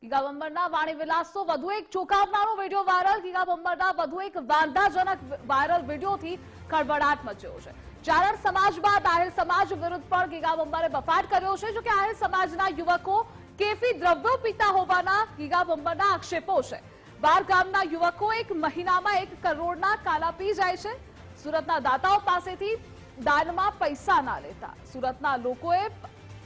Giga બંબરના વાણી વિલાસનો વધુ એક ચોંકાવનારો વિડીયો વાયરલ। ગીગા બંબરના વધુ એક વાંધાજનક વાયરલ વિડીયોથી ખળભળાટ મચ્યો છે। ચારણ સમાજ બાદ આહિર સમાજ વિરુદ્ધ પણ ગીગા બંબરે બફાટ કર્યો છે। જો કે આહિર સમાજના યુવકો કેફી દ્રવ્યો પીતા હોવાના ગીગા બંબરના આક્ષેપો છે। 12 ગામના યુવકો એક મહિનામાં 1 કરોડના કાલા પી જાય છે। સુરતના દાતાઓ પાસેથી દાનમાં પૈસા ના લેતા સુરતના લોકોએ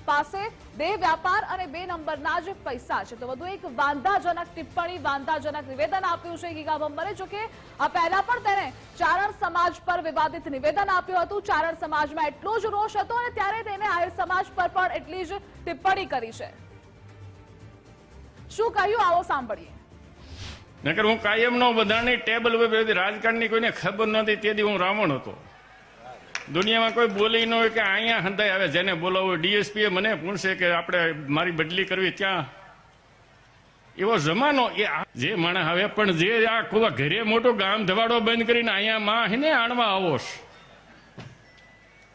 પાસે 2 વ્યાપાર અને 2 નંબરના જ પૈસા છે। તો વધુ એક વાંધાજનક ટિપ્પણી, વાંધાજનક નિવેદન આપ્યું છે ગીગા બંબરે। જો કે આ પહેલા પણ તેણે ચારણ સમાજ પર વિવાદિત નિવેદન આપ્યું હતું। ચારણ સમાજમાં એટલો જ રોષ હતો અને ત્યારે તેને આહિર સમાજ પર પણ એટલી જ ટિપ્પણી કરી છે। શું કહ્યું આવો સાંભળીએ। નકર હું કાયમનો બધાની ટેબલ ઉપર રાજકારણની કોઈને ખબર નહોતી તેથી હું રાવણ હતો। દુનિયામાં કોઈ બોલી ન હોય કે અહીંયા હંધાઈ આવે, જેને બોલાવો ડીએસપીએ મને પૂછશે કે આપણે મારી બદલી કરવી ત્યાં એવો જમાનો એ જે માણસ આવે પણ જે આ ઘરે મોટો ગામ ધવાડો બંધ કરીને અહીંયા માં હેને આણવા આવો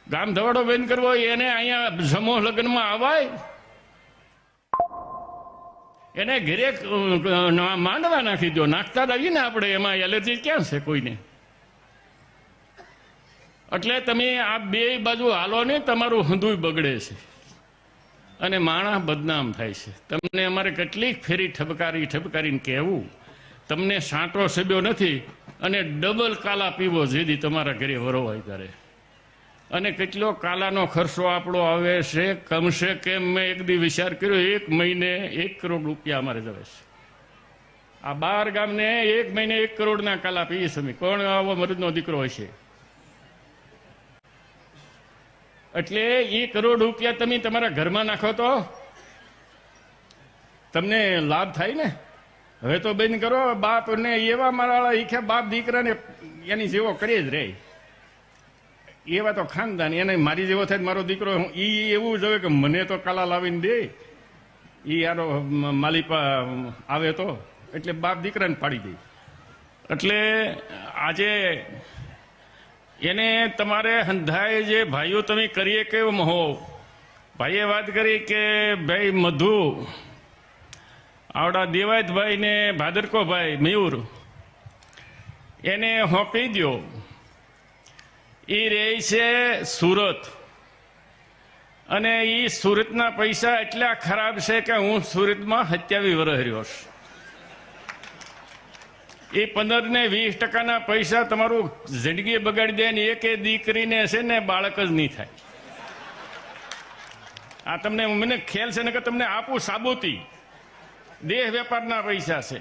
ગામ ધવાડો બંધ કરવો એને અહીંયા સમૂહ લગ્નમાં આવાય, એને ઘરે માંડવા નાખી દો, નાખતા રહીએ ને આપણે એમાં એલર્જી ક્યાં છે કોઈને। એટલે તમે આ બે બાજુ હાલો ને તમારું હંધુય બગડે છે અને માણસ બદનામ થાય છે। તમને અમારે કેટલીક ફેરી ઠપકારીને કહેવું, તમને સાંટો સબ્યો નથી અને ડબલ કાલા પીવો જેથી તમારા ઘરે વરોવાય કરે। અને કેટલો કાલાનો ખર્ચો આપણો આવે છે, કમસે કેમ મેં એક દી વિચાર કર્યો 1 મહિને 1 કરોડ રૂપિયા અમારે જવે છે। આ 12 ગામને 1 મહિને 1 કરોડના કાલા પીએ છે। કોણ આવો મરદનો દીકરો હશે? એટલે 1 કરોડ રૂપિયા તમે તમારા ઘરમાં નાખો તો તમને લાભ થાય ને। હવે તો બંધ કરો। બાપ ને એવા મારા ઈખ્યા બાપ દીકરાને એની જેવો કરી જ રહે, એવા તો ખાનદાન એને મારી જેવો થાય મારો દીકરો ઈ એવું જોવે કે મને તો કાલા લાવીને દે, ઈ યારો માલિપા આવે તો એટલે બાપ દીકરાને પાડી દે। એટલે આજે એને તમારે હંધાય જે ભાઈઓ તમે કરીએ કેમ હો। ભાઈએ વાત કરી કે ભાઈ મધુ આવડા દેવાયતભાઈ ને ભાદરકોભાઈ મયુર એને હોંપી દો। એ રહે છે સુરત અને એ સુરતના પૈસા એટલા ખરાબ છે કે હું સુરતમાં 27 વર્ષ રહ્યો છું। એ 15 ને 20% પૈસા તમારું જિંદગી બગાડી દે ને એક દીકરીને છે ને બાળક જ નહીં થાય। આ તમને મને ખ્યાલ છે ને કે તમને આપું સાબુતી દેહ વેપારના પૈસા છે।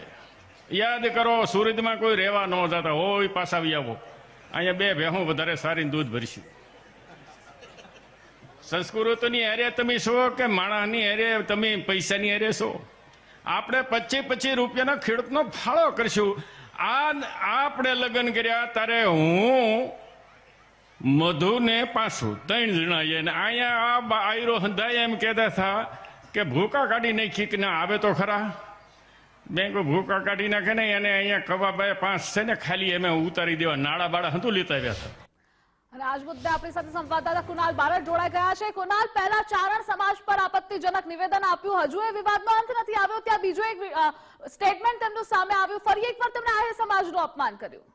યાદ કરો સુરતમાં કોઈ રહેવા ન જતા હોય પાછા આવી આવો, અહીંયા 2 ભેહું વધારે સારી દૂધ ભરશું। સંસ્કૃતિની હારે તમે છો કે માણસની હારે તમે પૈસાની હારે છો? આપણે 25 રૂપિયાનો ખેડૂતનો ફાળો કરશું। આપણે લગ્ન કર્યા ત્યારે હું મધુને પાછું 3 જણા ને અહીંયા આ આયરો હંધાય એમ કહેતા હતા કે ભૂકા કાઢી નાખી કે ના આવે તો ખરા। બેંકો ભૂકા કાઢી નાખે ને એને અહીંયા કવાબાએ 5 છે ને ખાલી એમ ઉતારી દેવા, નાળા બાળા હતું લેતા આવ્યા હતા। અને આજ મુદ્દે આપણી સાથે સંવાદદાતા કુનાલ બારડ જોડાઈ ગયા છે। કુનાલ, પહેલા ચારણ સમાજ પર આપત્તિજનક નિવેદન આપ્યું, હજુ એ વિવાદનો અંત નથી આવ્યો, ત્યાં બીજો એક સ્ટેટમેન્ટ તેમનું સામે આવ્યું, ફરી એકવાર તેમણે આહિર સમાજનું અપમાન કર્યું।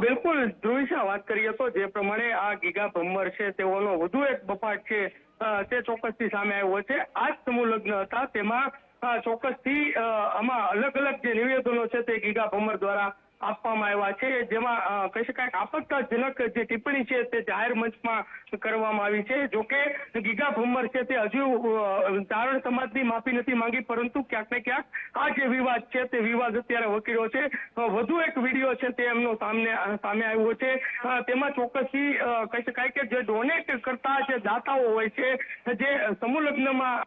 બિલકુલ ધ્રુવિશા વાત કરીએ તો જે પ્રમાણે આ ગીગા ભમ્મર છે તેઓનો વધુ એક બફાટ છે તે ચોક્કસથી સામે આવ્યો છે। આ જ સમૂહ લગ્ન હતા, તેમાં ચોક્કસથી આમાં અલગ અલગ જે નિવેદનો છે તે ગીગા ભમ્મર દ્વારા આપવામાં આવ્યા છે, જેમાં કહી શકાય આપત્તિજનક જે ટિપ્પણી છે તે જાહેર મંચમાં કરવામાં આવી છે। જોકે ગીગા ભમ્મર છે તે હજુ ચારણ સમાજની માફી નથી માંગી, પરંતુ ક્યાંક ને ક્યાંક આ જે વિવાદ છે તે વિવાદ અત્યારે વકર્યો છે। વધુ એક વિડીયો છે તે એમનો સામે આવ્યો છે, તેમાં ચોક્કસથી કહી શકાય કે જે ડોનેટ કરતા જે દાતાઓ હોય છે, જે સમૂહ લગ્નમાં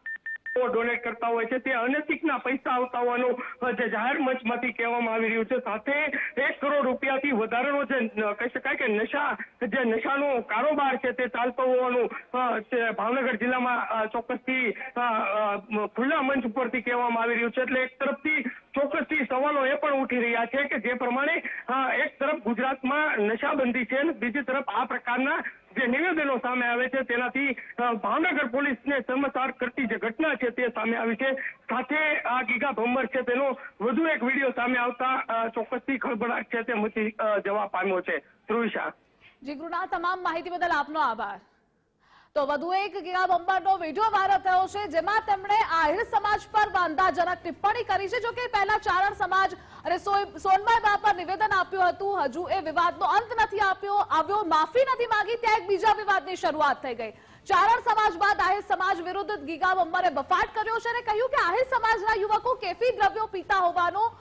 ડોનેટ કરતા હોય છે, તે અનૈતિકના પૈસા આવતા હોવાનું જે જાહેર મંચમાંથી કહેવામાં આવી રહ્યું છે। સાથે 1 કરોડ રૂપિયાથી વધારેનો જે કહી શકાય કે નશાનો કારોબાર છે તે ચાલતો હોવાનું ભાવનગર જિલ્લામાં ચોક્કસથી ખુલ્લા મંચ ઉપરથી કહેવામાં આવી રહ્યું છે। એટલે એક તરફથી ચોક્કસથી સવાલો એ પણ ઉઠી રહ્યા છે કે જે પ્રમાણે એક તરફ ગુજરાતમાં નશાબંધી છે અને બીજી તરફ આ પ્રકારના જે નિવેદનો સામે આવે છે તેનાથી ભાવનગર પોલીસને શર્મસાર કરતી જે ઘટના છે તે સામે આવી છે. સાથે આ ગીગા ભમ્બર છે તેનો વધુ એક વિડીયો સામે આવતા ચોક્કસથી ખળભળાટ છે તે મચી જવા પામ્યો છે. ધ્રુવિશા. જી ગૃહના તમામ માહિતી બદલ આપનો આભાર. તો વધુ એક ગીગા ભમ્બરનો વિડીયો વાયરલ થયો છે જેમાં તેમણે આહિર સમાજ પર વાંધાજનક ટિપ્પણી કરી છે. જો કે પહેલા ચારણ સમાજ અને સોનબાઈ બા પર નિવેદન આપ્યું હતું, હજુ એ વિવાદનો અંત નથી આવ્યો, માફી નથી માંગી, ત્યાં એક બીજા વિવાદની શરૂઆત થઈ ગઈ. ચારણ સમાજ બાદ આહિર સમાજ વિરુદ્ધ ગીગા ભમ્બરે બફાટ કર્યો છે અને કહ્યું કે આહિર સમાજના યુવકો કેફી દ્રવ્યો પીતા હોવાનો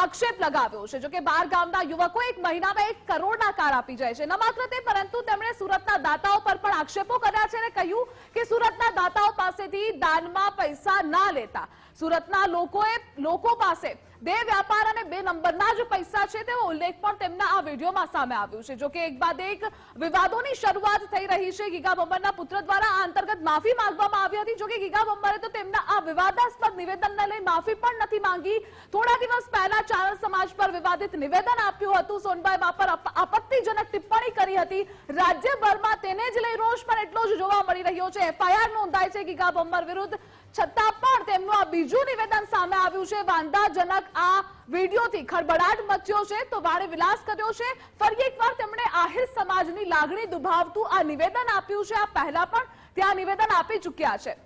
આક્ષેપ લગાવ્યો છે. જો કે 12 ગામના યુવકો એક મહિનામાં 1 કરોડના કાર આપી જાય છે. ન માત્ર તે, પરંતુ તેમણે સુરતના દાતાઓ પર પણ આક્ષેપો કર્યા છે અને કહ્યું કે સુરતના દાતાઓ પાસેથી દાનમાં પૈસા ના લેતા. સુરતના લોકો પાસે 2 વ્યાપાર અને 2 નંબરના જ પૈસા છે તેવો ઉલ્લેખ પણ તેમના આ વિડીયોમાં સામે આવ્યું છે. જો કે એક બાદ એક વિવાદોની શરૂઆત થઈ રહી છે. ગીગા ભમ્બરના પુત્ર દ્વારા આ અંતર્ગત માફી માંગવામાં આવી હતી. જો કે ગીગા ભમ્બરે તો તેમના આ વિવાદાસ્પદ નિવેદનને લઈ માફી પણ નથી માંગી. થોડા દિવસ પહેલા ચારણ સમાજ પર વિવાદિત નિવેદન આપ્યું હતું, સોનબાઈ બા પર આપત્તિજનક ટિપ્પણી કરી હતી. રાજ્યભરમાં તેને જ લઈ રોષ પણ એટલો જ જોવા મળી રહ્યો છે. એફઆઈઆર નોંધાય છે ગીગા ભમ્બર વિરુદ્ધ, છતાં પણ તેમનું આ બીજું નિવેદન સામે આવ્યું છે. વાંધાજનક આ વિડીયોથી ખળભળાટ મચ્યો છે, તો વાળે વિલાસ કર્યો છે. ફરી એકવાર તેમણે આહિર સમાજની લાગણી દુભાવતું આ નિવેદન આપ્યું છે. આ પહેલા પણ ત્યાં નિવેદન આપી ચૂક્યા છે.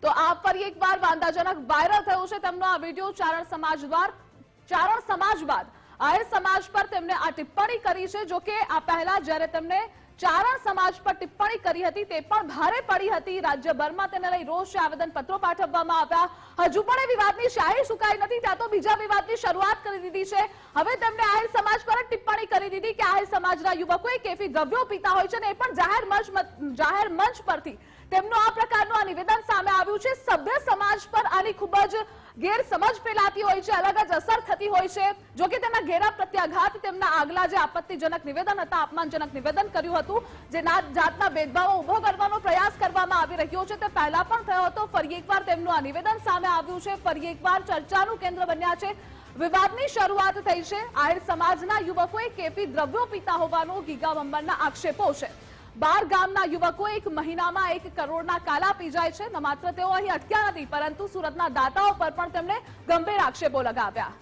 તો આ ફરી એકવાર વાંધાજનક વાયરલ થયો છે તેમનો આ વિડીયો. ચારણ સમાજ બાદ આહિર સમાજ પર તેમણે આ ટિપ્પણી કરી છે. જો કે આ પહેલા જ્યારે તેમણે ચારણ સમાજ પર ટિપ્પણી કરી હતી તે પણ ભારે પડી હતી. રાજ્યભરમાં તેને લઈ રોષ આવેદન પત્રો પાઠવવામાં આવ્યા. હજુ પણ એ વિવાદની શાહી સુકાઈ નથી, ત્યાં તો બીજા વિવાદની શરૂઆત કરી દીધી છે. હવે તેમણે આહિર સમાજ પર ટિપ્પણી કરી દીધી કે આહિર સમાજના યુવકો કેફી દ્રવ્યો પીતા હોય છે અને એ પણ જાહેર મંચ પરથી તેમનું આ પ્રકારનું આ નિવેદન સામે આવ્યું છે. સભ્ય સમાજ પર આની ખૂબ જ ગેરસમજ ફેલાતી હોય છે, અલગ જ અસર થતી હોય છે. જો કે તેમના ઘેરા પ્રત્યાઘાત તેમના આગલા જે આપત્તિજનક નિવેદન હતા, અપમાનજનક નિવેદન કર્યું હતું, જે જાતના ભેદભાવો ઉભો કરવાનો પ્રયાસ કરવામાં આવી રહ્યો છે, તે પહેલા પણ થયો હતો. ફરી એકવાર તેમનું આ નિવેદન સામે આવ્યું છે. ફરી એકવાર ચર્ચાનું કેન્દ્ર બન્યા છે. વિવાદની શરૂઆત થઈ છે. આહિર સમાજના યુવકોએ કેફી દ્રવ્યો પીતા હોવાનો ગીગા ભમ્બરના આક્ષેપો છે. 12 ગામના યુવકો 1 મહિનામાં 1 કરોડના કાલા પી જાય છે. ન માત્ર તેઓ અહીં અટક્યા નથી, પરંતુ સુરતના દાતાઓ પર પણ તેમણે ગંભીર આક્ષેપો લગાવ્યા.